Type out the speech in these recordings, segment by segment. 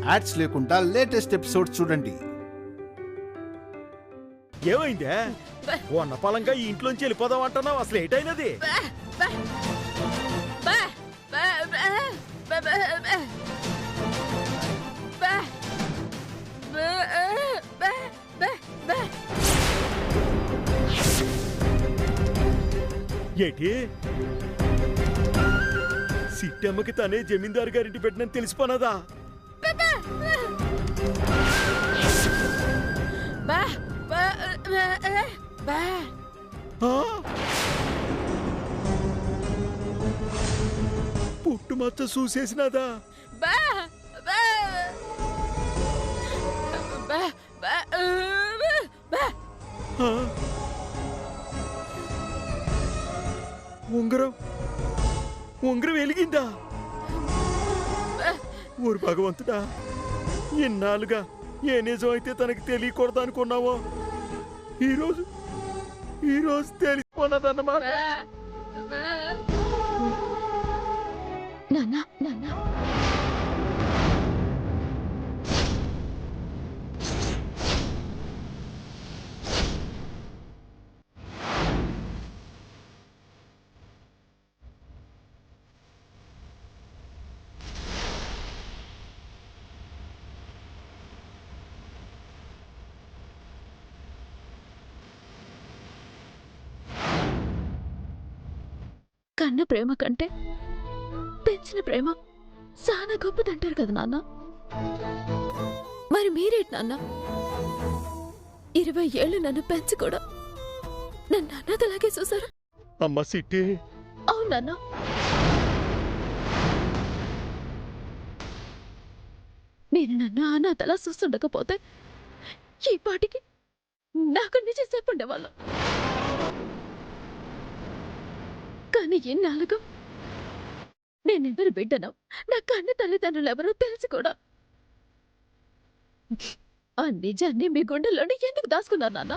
Ads లేకుండా latest episodes చూడండి. ఏమైందే? ఉన్న పలంగా ఈ ఇంట్లోంచి వెళ్ళిపోదాం అంటున్నావు, అసలు ఏటైనది? ఏటి సిట్టమ్మకి తనే జమీందారు గారింటి పెట్టినని తెలిసిపోనదా? పుట్టుమచ్చ చూసేసినదా? ఉంగరం ఉంగరం వెలిగిందా? ఊరు భగవంతుడా, ఇన్నాళ్ళుగా ఏ నిజం అయితే తనకి తెలియకూడదు అనుకున్నావో ఈరోజు తెలిసిపోన్నదన్నమాట. కన్న ప్రేమ కంటే పెంచిన ప్రేమ చాలా గొప్పదంటారు కదా నాన్న. మరి మీరేంటి నాన్న? 20 ఏళ్ళు నన్ను పెంచి కూడా నన్ను అన్నదలాగే చూసారా? అమ్మ సిట్టి. అవునన్నా, మీరు నన్ను అన్నదలా చూస్తుండకపోతే ఈ పాటికి నాకు నిజం చెప్పండేవాళ్ళం. కానీ ఎన్నాళ్ళుగా నేనెవరు బిడ్డను, నా కన్న తల్లిదండ్రులు ఎవరో తెలిసి కూడా ఆ నిజాన్ని మీ గుండెల్లోనే ఎందుకు దాచుకున్నారు నాన్న?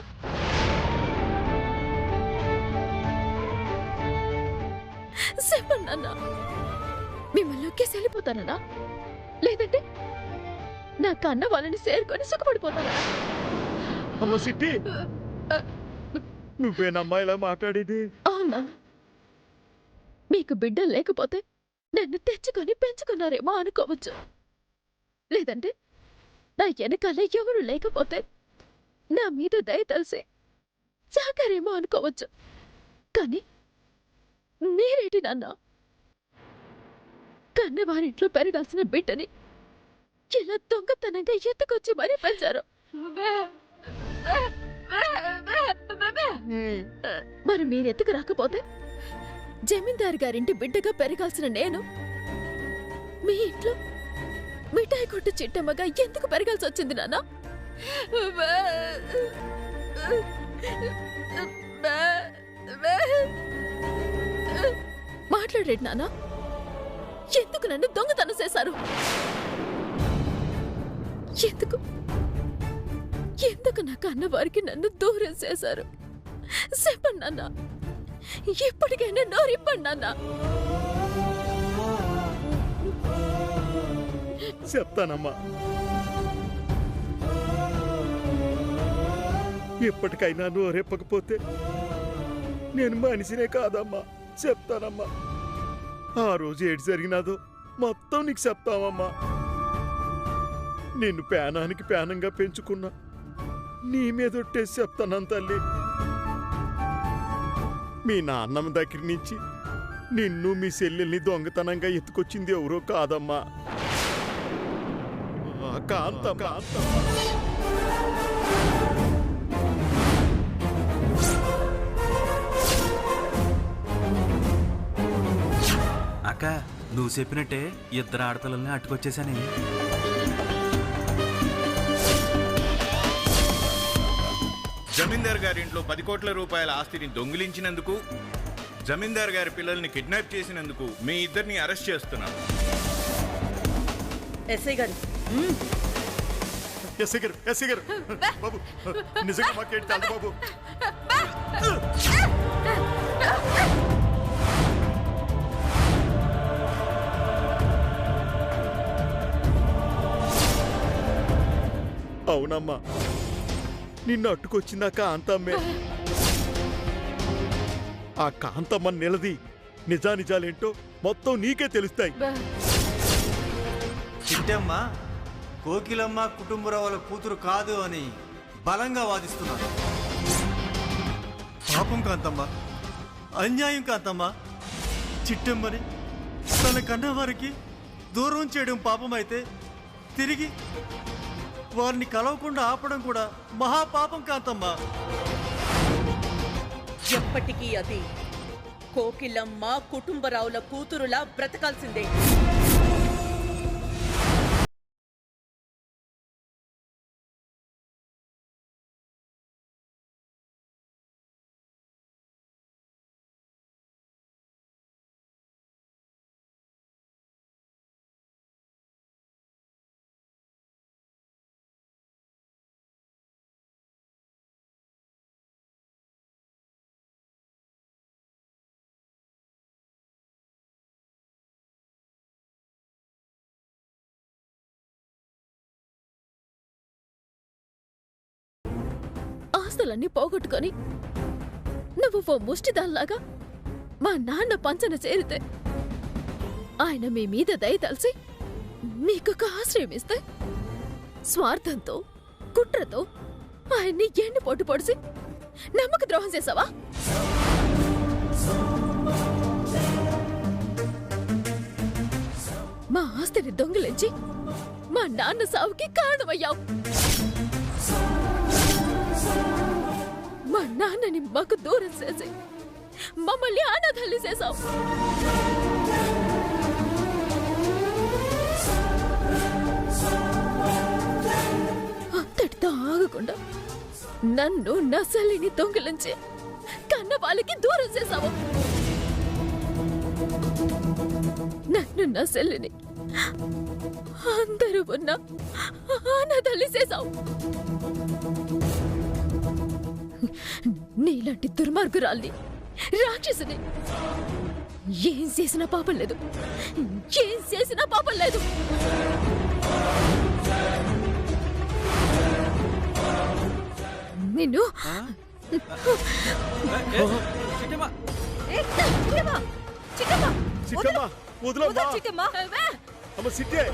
చెప్పండి నాన్న, మిమ్మల్ని ఒక్కేసి వెళ్ళిపోతానన్నా? లేదంటే నా కన్న వాళ్ళని చేరుకొని సుఖపడిపోతానా? అమ్మ సిట్టి, నువ్వేనమ్మా ఇలా మాట్లాడేది? అవునా? మీకు బిడ్డ లేకపోతే నన్ను తెచ్చుకొని పెంచుకున్నారేమో అనుకోవచ్చు. లేదంటే నా వెనకాల ఎవరు లేకపోతే నా మీద దయ తెలిసి చాకారేమో అనుకోవచ్చు. కానీ మీరేంటి నాన్న? కన్నవారింట్లో పెరగాల్సిన బిడ్డని ఇలా దొంగతనంగా ఎత్తుకొచ్చి మరీ పెంచారు. మరి మీరెత్తుకు రాకపోతే జమీందారు గారింటి బిడ్డగా పెరగాల్సిన నేను మీ ఇంట్లో మిఠాయి కొట్టు చిట్టమ్మగా ఎందుకు పెరగాల్సి వచ్చింది నాన్న? మాట్లాడేది నాన్న, ఎందుకు నన్ను దొంగతనం చేశారు? ఎందుకు నాకు అన్నవారికి నన్ను దూరం చేశారు? చెప్పండి నాన్న, ఇప్పటికైనా నోరిప్పండి నాన్న. చెప్తానమ్మా, ఎప్పటికైనా నోరెప్పకపోతే నేను మనిషినే కాదమ్మా. చెప్తానమ్మా, ఆ రోజు ఏడు జరిగినాదో మొత్తం నీకు చెప్తామమ్మా. నిన్ను పేనానికి పేనంగా పెంచుకున్నా, నీ మీద ఒట్టేసి చెప్తాను తల్లి. మీ నాన్నమ్మ దగ్గర నుంచి నిన్ను మీ చెల్లెల్ని దొంగతనంగా ఎత్తుకొచ్చింది ఎవరో కాదమ్మా, కాంతం. అక్క, నువ్వు చెప్పినట్టే 2 ఆడపిల్లల్ని అట్టుకొచ్చేసానే. జమీందార్ గారి ఇంట్లో 10 కోట్ల రూపాయల ఆస్తిని దొంగిలించినందుకు, జమీందార్ గారి పిల్లల్ని కిడ్నాప్ చేసినందుకు మీ ఇద్దరిని అరెస్ట్ చేస్తున్నాను. ఎస్ఐ గారు, ఎస్ఐ గారు, బాబు నిజంగా మాకేంటి చాలు బాబు. అవునమ్మా, నిన్ను అట్టుకొచ్చిందా కాంతమ్మే. ఆ కాంతమ్మ నిలది నిజానిజాలేంటో మొత్తం నీకే తెలుస్తాయి. చిట్టమ్మ కోకిలమ్మ కుటుంబరావుల కూతురు కాదు అని బలంగా వాదిస్తున్నారు. పాపం కాంతమ్మ, అన్యాయం కాంతమ్మ. చిట్టమ్మని తన కన్నవారికి దూరం చేయడం పాపమైతే తిరిగి వారిని కలవకుండా ఆపడం కూడా మహాపాపం కాంతమ్మ. ఎప్పటికీ అది కోకిలమ్మ కుటుంబరావుల కూతురులా బ్రతకాల్సిందే. ఆస్తులన్నీ పోగొట్టుకొని నువ్వు ఓ ముష్టిదాల్లాగా మా నాన్న పంచన చేరితే ఆయన మీ మీద దయ తలిసి మీకొక ఆశ్రయం ఇస్తే స్వార్థంతో కుట్రతో ఆయన్ని ఎండి పొట్టు పొడిసి నమ్మక ద్రోహం చేసావా? మా ఆస్తిని దొంగిలించి మా నాన్న సావుకి కారణమయ్యావు. మా నాన్నని మాకు దూరం చేసి మమ్మల్ని అనాథల్ని చేశావు. అంతటితో ఆగకుండా నన్ను నా చెల్లిని దొంగిలించి కన్న వాళ్ళకి దూరం చేశావు. నన్ను నా చెల్లిని అందరూ ఉన్న అనాథల్ని చేశావు. నీలాంటి దుర్మార్గురాల్ని, రాక్షసుని ఏం చేసినా పాపం లేదు, ఏం చేసినా పాపం లేదు. నిన్ను చిట్టమ్మ వదలమ్మా. అమ్మ సిట్టే.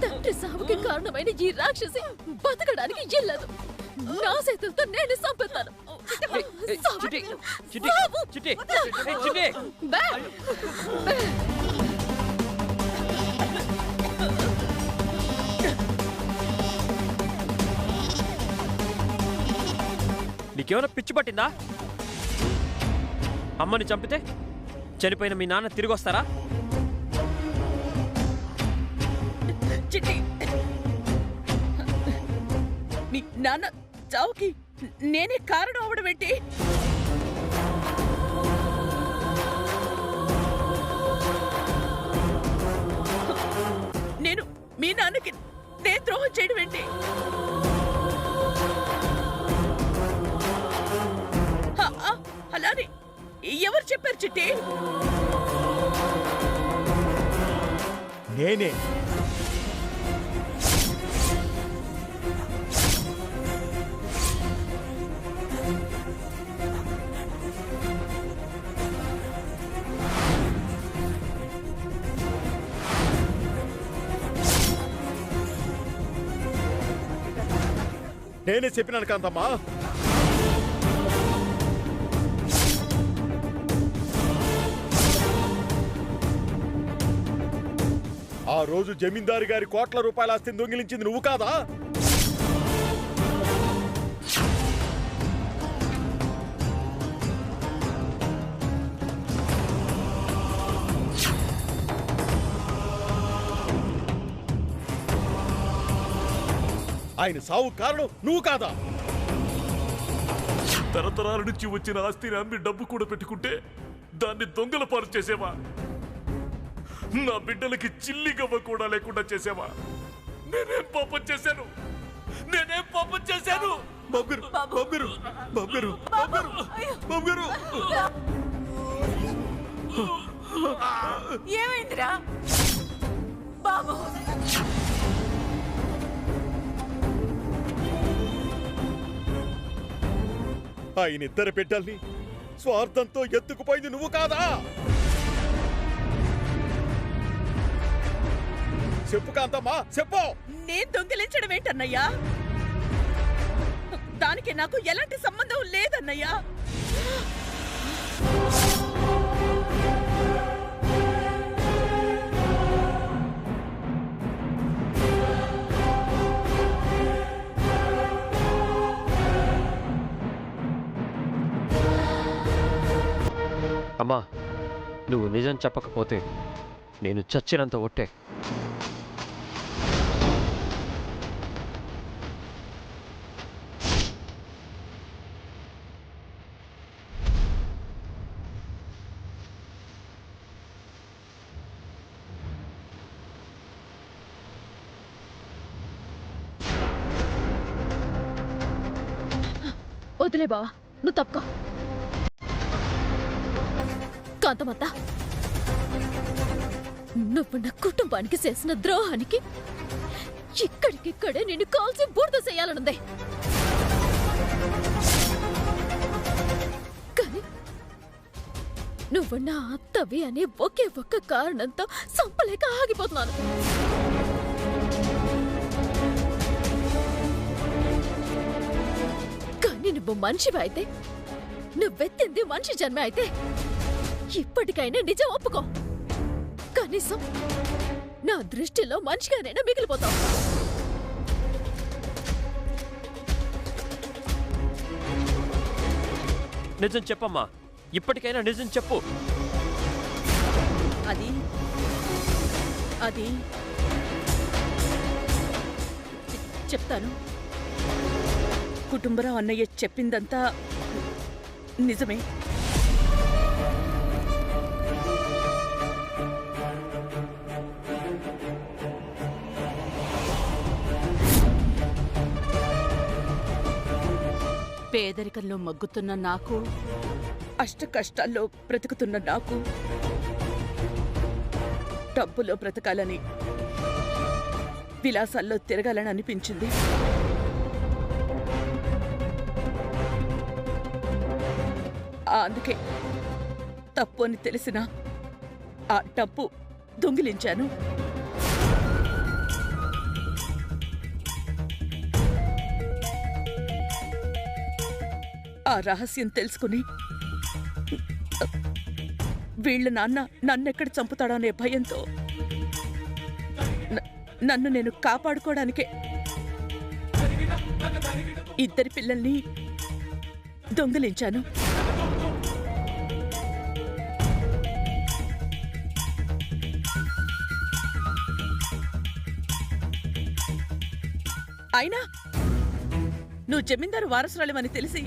తండ్రి సావుకి కారణమైన ఈ రాక్షసి బతకడానికి ఇల్లదు. నా చేతులతో నేను చంపుతాను. నీకేమైనా పిచ్చి పట్టిందా? అమ్మని చంపితే చనిపోయిన మీ నాన్న తిరిగి వస్తారా? చిట్టి, మీ నాన్న చావుకి నేనే కారణం అవడం ఏంటి? నేను మీ నాన్నకి నేను ద్రోహం చేయడం ఏంటి? అలానే ఎవరు చెప్పారు చిట్టి? నేనే. నేనే చెప్పినాను కాంతమ్మా. ఆ రోజు జమీందారు గారి కోట్ల రూపాయల ఆస్తిని దొంగిలించింది నువ్వు కాదా? ఆయన సావు కారణం నువ్వు కాదా? తరతరాల నుంచి వచ్చిన ఆస్తిని అమ్మి డబ్బు కూడా పెట్టుకుంటే దాన్ని దొంగల పాలు చేసేవా? నా బిడ్డలకి చిల్లి గవ్వ కూడా లేకుండా చేసేవా? నేనేం పాపం చేశాను? నేనేం పాపం చేశాను? ఏమైందిరా బాబు? ఆయన ఇద్దరు బిడ్డల్ని స్వార్థంతో ఎత్తుకుపోయింది నువ్వు కాదా? చెప్పు కాంతమ్మా, చెప్పు. నేను దొంగిలించడం ఏంటన్నయ్యా? దానికి నాకు ఎలాంటి సంబంధం లేదన్నయ్యా. అమ్మా, నువ్వు నిజం చెప్పకపోతే నేను చచ్చినంత ఒట్టే. వదిలే బావా, నువ్వు తప్పుకో. కాంతమత్త, నువ్వు నా కుటుంబానికి చేసిన ద్రోహానికి ఇక్కడికిక్కడే నిన్ను కాల్చి బూడిద చేయాలనుంది. కానీ నువ్వు నా అత్తవి అనే ఒకే ఒక్క కారణంతో సంపలేక ఆగిపోతున్నాను. కానీ నువ్వు మనిషివి అయితే, నువ్వెత్తింది మనిషి జన్మ అయితే ఇప్పటికైనా నిజం ఒప్పుకో. కనీసం నా దృష్టిలో మనిషిగానైనా మిగిలిపోతావు. నిజం చెప్పమ్మా, ఇప్పటికైనా నిజం చెప్పు. అది అది చెప్తాను. కుటుంబరావు అన్నయ్య చెప్పిందంతా నిజమే. పేదరికంలో మగ్గుతున్న నాకు, అష్ట కష్టాల్లో బ్రతుకుతున్న నాకు డబ్బులో బ్రతకాలని, విలాసాల్లో తిరగాలని అనిపించింది. అందుకే తప్పు అని తెలిసిన ఆ డబ్బు దొంగిలించాను. ఆ రహస్యం తెలుసుకుని వీళ్ళ నాన్న నన్నెక్కడ చంపుతాడో అనే భయంతో నన్ను నేను కాపాడుకోవడానికే ఇద్దరి పిల్లల్ని దొంగిలించాను. అయినా నువ్వు జమీందారు వారసురాలివని తెలిసి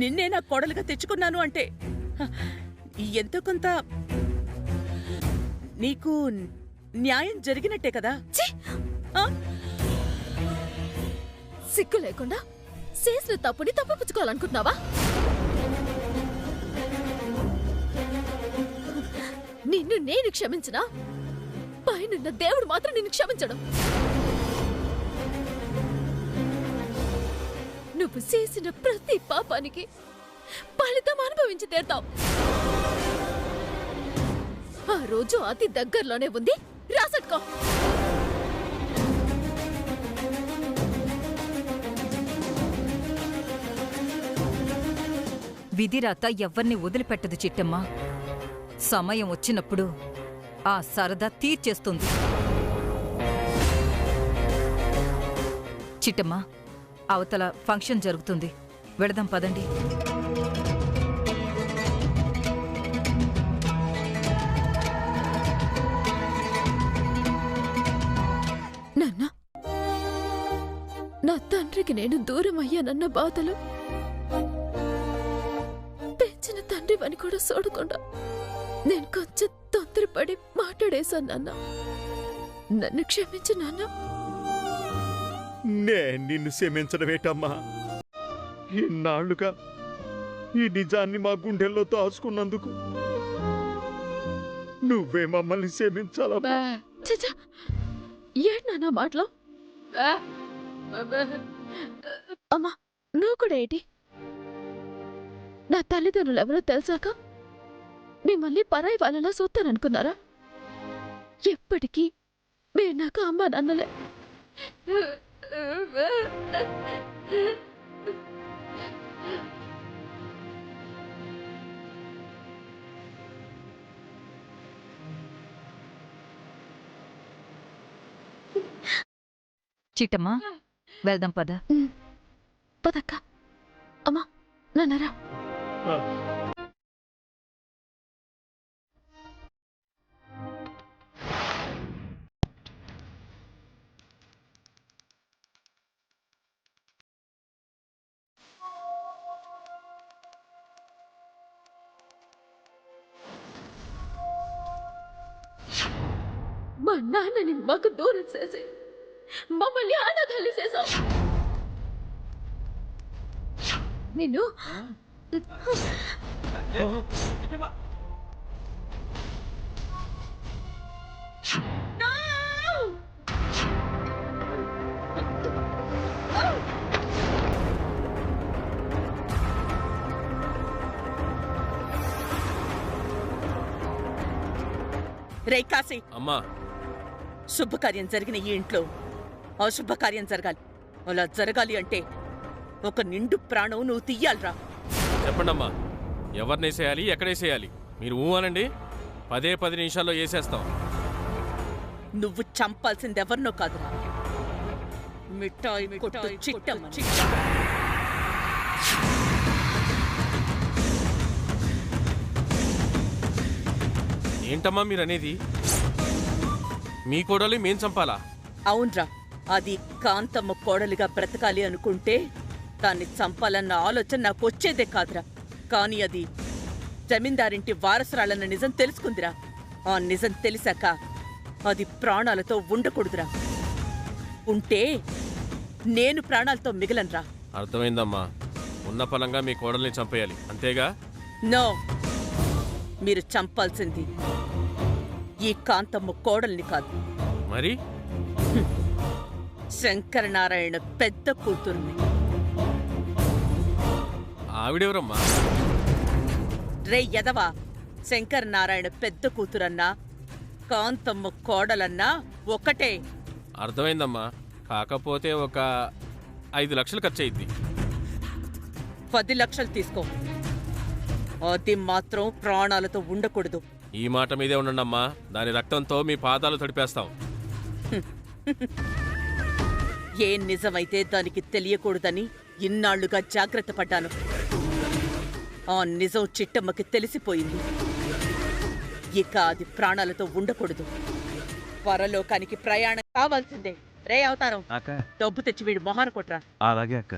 నిన్నే నా కోడలుగా తెచ్చుకున్నాను అంటే ఎంతో కొంత నీకు న్యాయం జరిగినట్టే కదా? సిగ్గు లేకుండా చేసిన తప్పుని తప్పిపుచ్చుకోవాలనుకుంటున్నావా? నిన్ను నేను క్షమించినా పైనున్న దేవుడు మాత్రం నిన్ను క్షమించడం. నువ్వు చేసిన ప్రతి పాపానికి ఫలితం అనుభవించి తీరుతావు. ఆ రోజు అతి దగ్గరలోనే ఉంది, రాసట్టుకో. విధిరాత ఎవ్వర్ని వదిలిపెట్టదు చిట్టమ్మ. సమయం వచ్చినప్పుడు ఆ సరదా తీర్చేస్తుంది. చిట్టమ్మ, అవతల ఫంక్షన్ జరుగుతుంది, వెళదాం పదండి. నాన్న, నా తండ్రికి నేను దూరం అయ్యానన్న బాధలు తండ్రి అని కూడా చూడకుండా నేను కొంచెం తొందరపడి మాట్లాడేశాను నాన్న. నన్ను క్షమించు నాన్న. నేను నిన్ను క్షమించడమేటమ్మా. ఇన్నాళ్లుగా ఈ నిజాన్ని మా గుండెల్లో దాచుకున్నందుకు నువ్వే మమ్మల్ని క్షమించాలమ్మా. చచ్చా, ఏంటి నాన్న మాటలో? అమ్మా, నువ్వు కూడా ఏంటి? నా తల్లిదండ్రులు ఎవరో తెలిసాక మిమ్మల్ని పరాయి వాళ్ళలా చూస్తాననుకున్నారా? ఎప్పటికీ మీరు నాకు అమ్మ నాన్నలే. చిట్టమ్మా, వెళ్దాం పద. పదక్క. అమ్మా, నాన్నరా. మా నాన్నని మాకు దూరం చేసి మమ్మల్ని అనాథాలు చేశావు. నిన్ను రే కాశీ, అమ్మా, శుభకార్యం జరిగిన ఈ ఇంట్లో అశుభకార్యం జరగాలి. అలా జరగాలి అంటే ఒక నిండు ప్రాణం నువ్వు తీయాలిరా. చెప్పండమ్మా, ఎవరినేసేయాలి, ఎక్కడేసేయాలి? మీరు ఊ అనండి, 10 నిమిషాల్లో వేసేస్తాం. నువ్వు చంపాల్సిందెవరినో కాదురా, మిఠాయి కొట్టు చిట్టమ్మ. ఏంటమ్మా మీరు అనేది? మీ కోడలు మేం చంపాలా? అవునరా, అది కాంతమ్మ కోడలిగా బ్రతకాలి అనుకుంటే దాన్ని చంపాలన్న ఆలోచన నాకు వచ్చేదే కాదురా. కానీ అది జమీందారింటి వారసురాలన్న నిజం తెలుసుకుందిరా. ఆ నిజం తెలిసాక అది ప్రాణాలతో ఉండకూడదురా. ఉంటే నేను ప్రాణాలతో మిగలనురా. అర్థమైందమ్మా, ఉన్న పలంగా మీ కోడల్ని చంపేయాలి, అంతేగా? నో, మీరు చంపాల్సింది ఈ కాంతమ్మ కోడల్ని కాదు, మరి శంకరనారాయణ పెద్ద కూతుర్ని. ఆవిడెవరమ్మా? రే యదవా, శంకరనారాయణ పెద్ద కూతురన్నా కాంతమ్మ కోడలన్నా ఒకటే. అర్థమైందమ్మా, కాకపోతే ఒక 5 లక్షలు ఖర్చు అయింది. 10 లక్షలు తీసుకో, అది మాత్రం ప్రాణాలతో ఉండకూడదు. ఈ మాట మీదే ఉండండమ్మా, దాని రక్తంతో మీ పాదాలు తడిపేస్తాం. ఏ నిజమైతే దానికి తెలియకూడదని ఇన్నాళ్లుగా జాగ్రత్త పడ్డాను. ఆ నిజం చిట్టమ్మకి తెలిసిపోయింది. ఇక అది ప్రాణాలతో ఉండకూడదు. పరలోకానికి ప్రయాణం కావాల్సిందే. రే అవతారం, డబ్బు తెచ్చి వీడి మొహాన కొట్రా. అలాగే అక్క.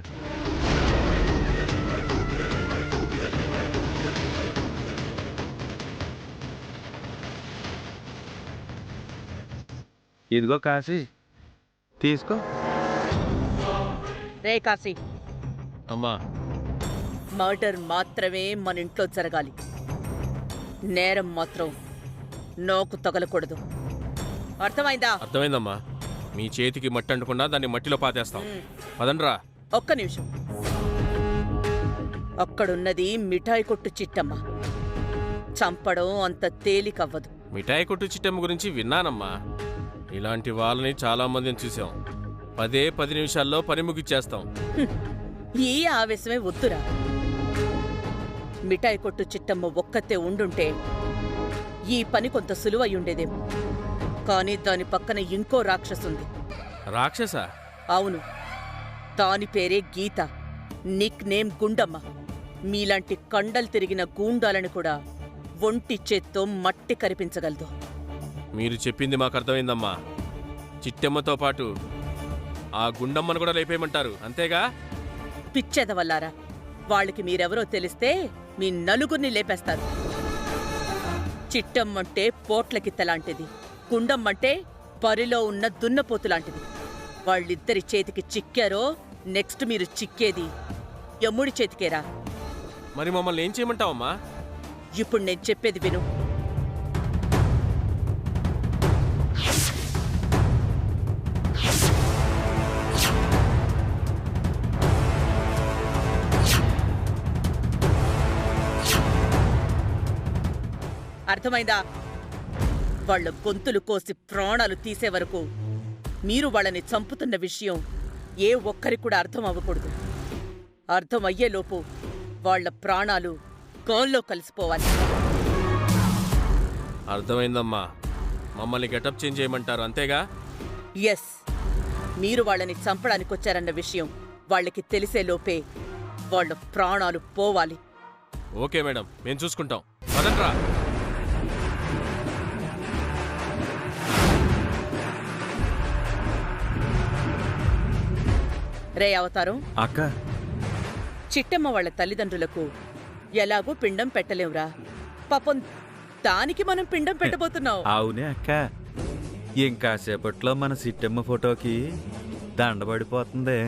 ఇదిగో కాశీ, తీసుకో. రే కాశీ, అమ్మా, మర్డర్ మాత్రమే మన ఇంట్లో జరగాలి. నేరం మాత్రం నాకు తగలకూడదు. అర్థమైందా? అర్థమైందమ్మా, మీ చేతికి మట్టి అంటకుండా దాన్ని మట్టిలో పాతేస్తాం. పదండ్రా. ఒక్క నిమిషం. అక్కడున్నది మిఠాయి కొట్టు చిట్టమ్మ. చంపడం అంత తేలికవ్వదు. మిఠాయి కొట్టు చిట్టమ్మ గురించి విన్నానమ్మా. ఇలాంటి వాళ్ళని చాలా మందిని చూసాం. 10 నిమిషాల్లో పని ముగిచ్చేస్తాం. ఈ ఆవేశమే వద్దురా. మిఠాయి కొట్టు చిట్టమ్మ ఒక్కతే ఉండుంటే ఈ పని కొంత సులువయ్యుండేదేమో. కానీ దాని పక్కన ఇంకో రాక్షసుంది. రాక్షస? అవును, దాని పేరే గీత. Nick name Gundamma. మీలాంటి కండలు తిరిగిన గూండాలను కూడా ఒంటి చేత్తో మట్టి కరిపించగలదు. మీరు చెప్పింది మాకు అర్థమైందమ్మా. చిట్టమ్మతో పాటు ఆ గుండమ్మను కూడా లేపేయమంటారు, అంతేగా? పిచ్చెదవల్లారా, వాళ్ళకి మీరెవరో తెలిస్తే మీ నలుగురిని లేపేస్తారు. చిట్టమ్మంటే పోట్లకిత్తలాంటిది, గుండమ్మంటే బరిలో ఉన్న దున్నపోతు లాంటిది. వాళ్ళిద్దరి చేతికి చిక్కారో నెక్స్ట్ మీరు చిక్కేది యముడి చేతికేరా. మరి మమ్మల్ని ఏం చేయమంటావమ్మా? ఇప్పుడు నేను చెప్పేది విను. అర్థమైందా? వాళ్ళ గొంతులు కోసి ప్రాణాలు తీసే వరకు మీరు వాళ్ళని చంపుతున్న విషయం ఏ ఒక్కరికి కూడా అర్థం అవ్వకూడదు. అర్థమయ్యేలోపు వాళ్ళ ప్రాణాలు గాల్లో కలిసిపోవాలి. అర్థమైందమ్మా. మమ్మల్ని గెటప్ చేంజ్ చేయమంటారు అంతేగా? ఎస్, మీరు వాళ్ళని చంపడానికి వచ్చారన్న విషయం వాళ్ళకి తెలిసేలోపే వాళ్ళ ప్రాణాలు పోవాలి. ఓకే మేడం, మేము చూసుకుంటాం. పదండ్రా. రే అవతారం, అక్క, చిట్టమ్మ వాళ్ళ తల్లిదండ్రులకు ఎలాగూ పిండం పెట్టలేవురా. పాపం దానికి మనం పిండం పెట్టబోతున్నాం. అవునే అక్క, ఇంకాసేపట్లో మన సిట్టమ్మ ఫోటోకి దండబడిపోతుంది.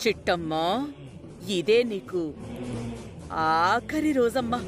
చిట్టమ్మ, ఇదే నీకు ఆఖరి రోజమ్మా.